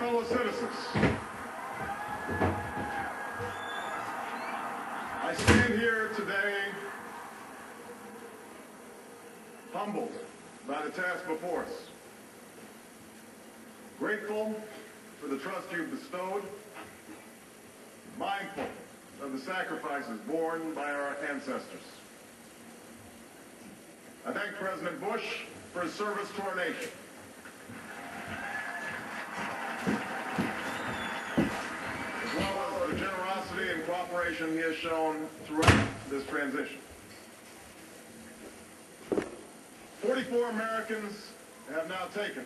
fellow citizens, I stand here today humbled by the task before us, grateful for the trust you've bestowed, mindful of the sacrifices borne by our ancestors. I thank President Bush for his service to our nation. As well as the generosity and cooperation he has shown throughout this transition. 44 Americans have now taken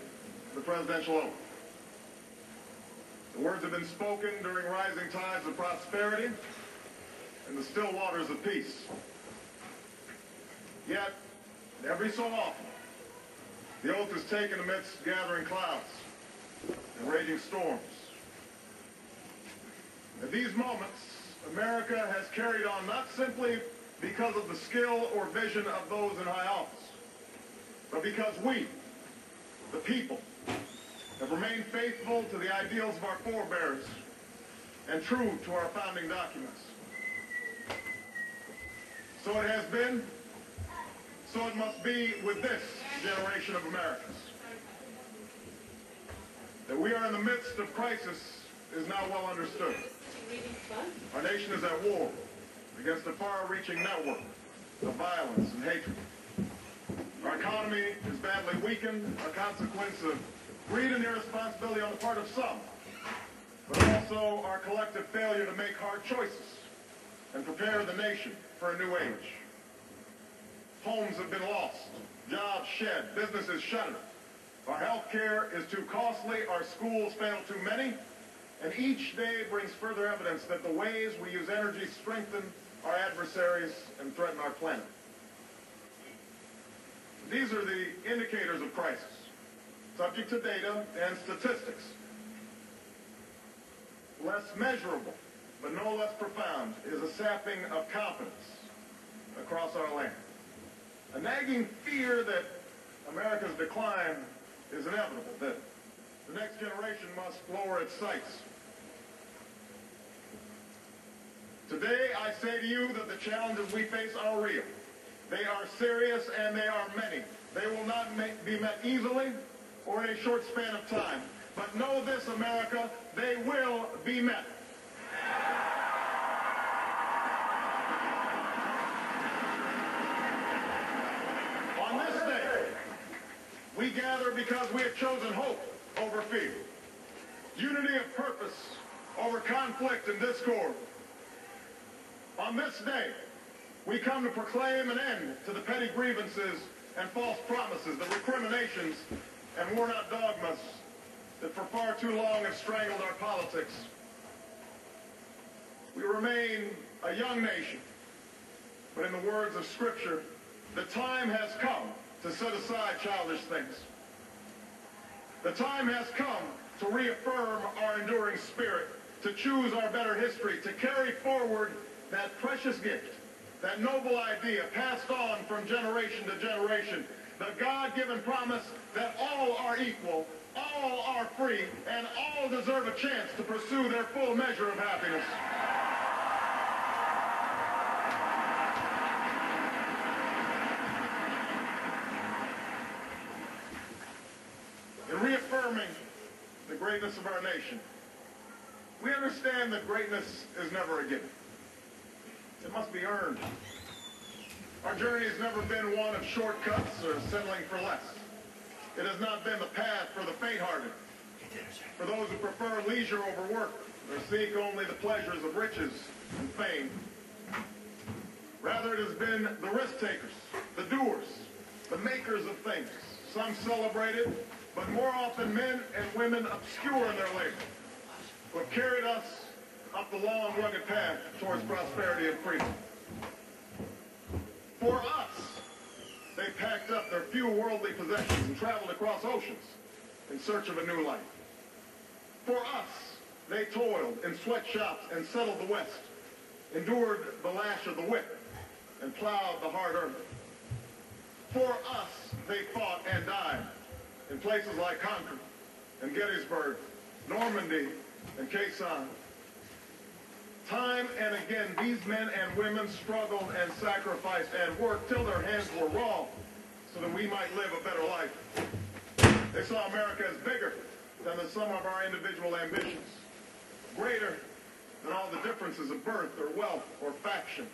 the presidential oath. The words have been spoken during rising tides of prosperity and the still waters of peace. Yet, every so often, the oath is taken amidst gathering clouds and raging storms. At these moments, America has carried on not simply because of the skill or vision of those in high office, but because we, the people, have remained faithful to the ideals of our forebears and true to our founding documents. So it has been, so it must be with this generation of Americans. That we are in the midst of crisis is now well understood. Our nation is at war against a far-reaching network of violence and hatred. Our economy is badly weakened, a consequence of greed and irresponsibility on the part of some, but also our collective failure to make hard choices and prepare the nation for a new age. Homes have been lost, jobs shed, businesses shuttered. Our health care is too costly, our schools fail too many, and each day brings further evidence that the ways we use energy strengthen our adversaries and threaten our planet. These are the indicators of crisis, subject to data and statistics. Less measurable, but no less profound, is a sapping of confidence across our land. A nagging fear that America's decline is inevitable, that the next generation must lower its sights. Today, I say to you that the challenges we face are real. They are serious and they are many. They will not be met easily or in a short span of time. But know this, America, they will be met. On this day, we gather because we have chosen hope over fear, unity of purpose over conflict and discord. On this day, we come to proclaim an end to the petty grievances and false promises, the recriminations and worn-out dogmas that for far too long have strangled our politics. We remain a young nation, but in the words of Scripture, the time has come to set aside childish things. The time has come to reaffirm our enduring spirit, to choose our better history, to carry forward that precious gift, that noble idea passed on from generation to generation, the God-given promise that all are equal, all are free, and all deserve a chance to pursue their full measure of happiness. In reaffirming the greatness of our nation, we understand that greatness is never a given. It must be earned. Our journey has never been one of shortcuts or settling for less. It has not been the path for the faint-hearted, for those who prefer leisure over work or seek only the pleasures of riches and fame. Rather, it has been the risk-takers, the doers, the makers of things, some celebrated, but more often men and women obscure in their labor, who have carried us up the long, rugged path towards prosperity and freedom. For us, they packed up their few worldly possessions and traveled across oceans in search of a new life. For us, they toiled in sweatshops and settled the West, endured the lash of the whip, and plowed the hard earth. For us, they fought and died in places like Concord and Gettysburg Normandy, and Quezon. Time and again, these men and women struggled and sacrificed and worked till their hands were raw so that we might live a better life. They saw America as bigger than the sum of our individual ambitions, greater than all the differences of birth or wealth or faction.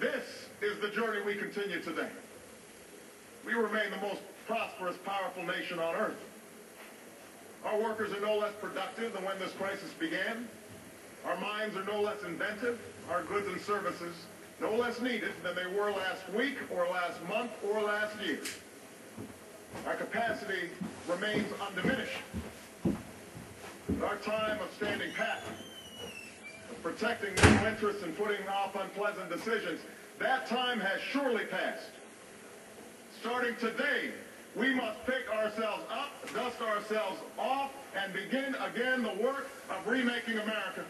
This is the journey we continue today. We remain the most prosperous, powerful nation on earth. Our workers are no less productive than when this crisis began. Our minds are no less inventive. Our goods and services no less needed than they were last week or last month or last year. Our capacity remains undiminished. Our time of standing pat, of protecting new interests and putting off unpleasant decisions, that time has surely passed. Starting today, we must pick ourselves up, dust ourselves off, and begin again the work of remaking America.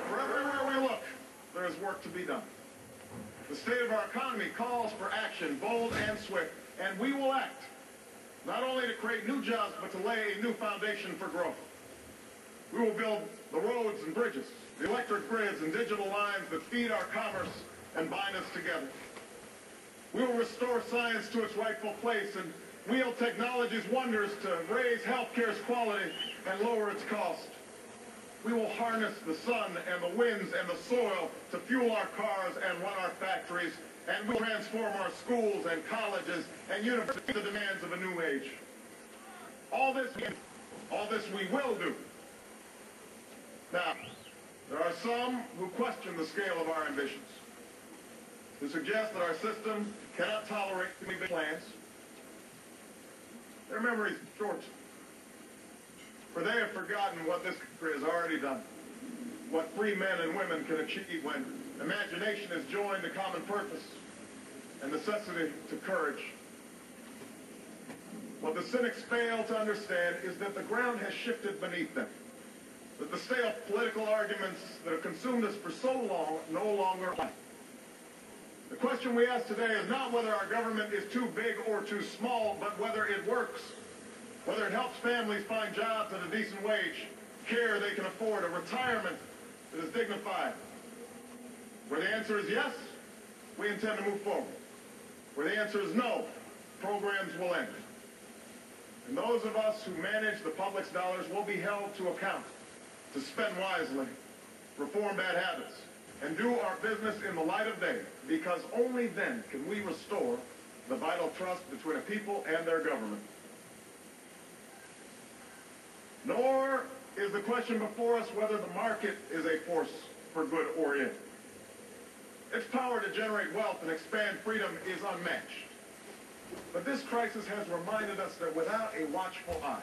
For everywhere we look, there is work to be done. The state of our economy calls for action, bold and swift, and we will act, not only to create new jobs, but to lay a new foundation for growth. We will build the roads and bridges, the electric grids and digital lines that feed our commerce and bind us together. We will restore science to its rightful place and wield technology's wonders to raise healthcare's quality and lower its cost. We will harness the sun and the winds and the soil to fuel our cars and run our factories, and we'll transform our schools and colleges and universities to the demands of a new age. All this we will do. Now, there are some who question the scale of our ambitions, who suggest that our system cannot tolerate too many big plans. Their memory is short, for they have forgotten what this country has already done, what free men and women can achieve when imagination is joined to common purpose and necessity to courage. What the cynics fail to understand is that the ground has shifted beneath them, that the stale political arguments that have consumed us for so long no longer apply. The question we ask today is not whether our government is too big or too small, but whether it works, whether it helps families find jobs at a decent wage, care they can afford, a retirement that is dignified. Where the answer is yes, we intend to move forward. Where the answer is no, programs will end. And those of us who manage the public's dollars will be held to account to spend wisely, reform bad habits, and do our business in the light of day, because only then can we restore the vital trust between a people and their government. Nor is the question before us whether the market is a force for good or ill. Its power to generate wealth and expand freedom is unmatched. But this crisis has reminded us that without a watchful eye,